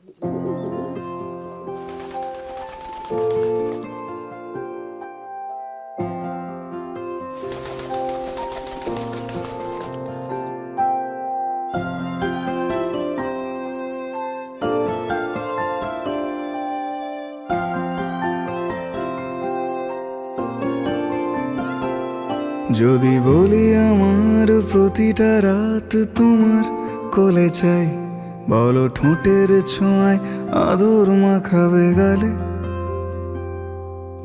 যদি বলি আমার প্রতিটা রাত তোমার কোলে চাই, বলো ঠোঁটের ছোঁয়ায় আদর মাখাবে গালে।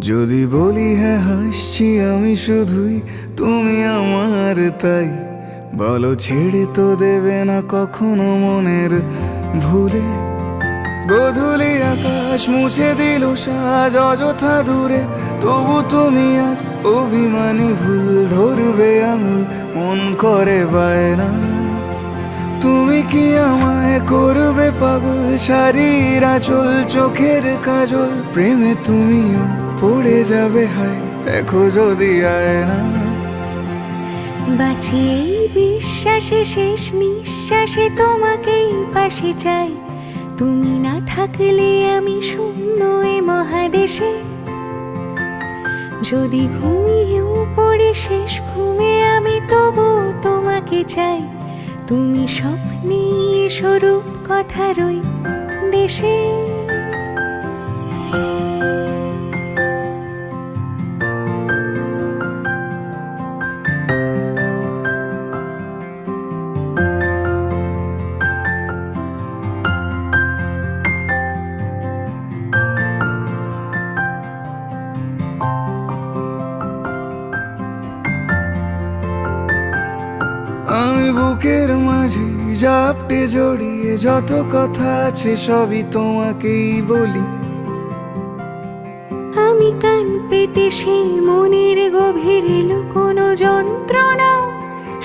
যদি বলি হ্যাঁ হাসছি আমি শুধুই, তুমি আমার তাই, বলো ছেড়ে তো দেবে না কখনো মনের ভুলে। গোধূলি আকাশ মুছে দিল সাজ অযথা দূরে, তবু তুমি আজ অভিমানী ভুল ধরবে আঙুল, মন করে বায়না। তুমি কি আমায় করবে পাগল, শাড়ির আঁচল চোখের কাজল, প্রেমে তুমিও পড়ে যাবে হায় দেখো যদি আয়না। বাঁচি এই বিশ্বাসে শেষ নিঃশ্বাসে তোমাকেই পাশে চাই, তুমি না থাকলে আমি শূন্য এ মহাদেশে। যদি ঘুমিয়েও পড়ে শেষ ঘুমে আমি তবু তোমাকে চাই, তুমি স্বপ্নে স্বরূপ কথার ওই দেশে। আমি বুকের মাঝে জাপটে জড়িয়ে যত কথা আছে সবই তোমাকেই বলি। আমি কান পেতে সেই মনের গভীরে লুকোনো যন্ত্রণা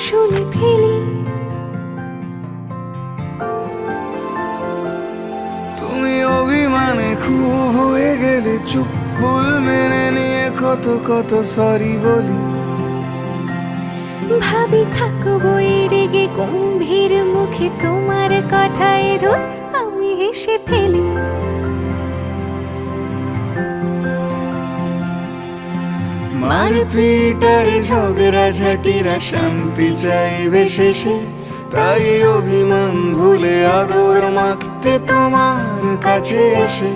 শুনে ফেলি। তুমি অভিমানে খুব হয়ে গেলে চুপ, ভুল মেনে নিয়ে কত কত সরি বলি। ভাবি থাকবো এই রেগে গম্ভীর মুখে তোমার কথায় ধর আমি হেসে ফেলি। মারপিট আর ঝগড়া ঝাঁটিরা শান্তি চাইবে শেষে, তাই অভিমান ভুলে আদর মাখতে তোমার কাছে এসে।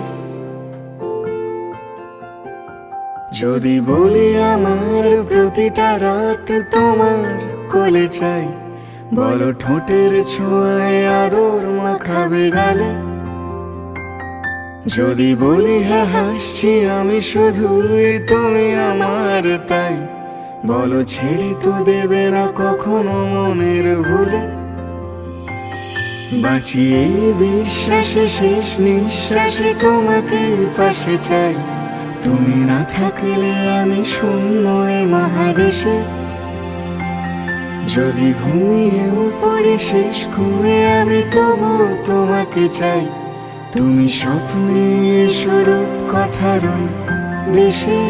যদি বলি আমার প্রতিটা রাত তোমার কোলে চাই, বলো ঠোঁটের ছোঁয়ায় আদর মাখাবে গালে। যদি বলি হ্যাঁ হাসছি আমি শুধুই, তুমি আমার তাই, বলো ছেড়ে তো দেবে না কখনো মনের ভুলে। বাঁচি এই বিশ্বাসে শেষ নিঃশ্বাসে তোমাকেই পাশে চাই, তুমি না থাকলে আমি শূন্য এ মহাদেশে। যদি ঘুমিয়েও পড়ে শেষ ঘুমে আমি তবু তোমাকে চাই, তুমি স্বপ্নে স্বরূপ কথার ওই দেশে।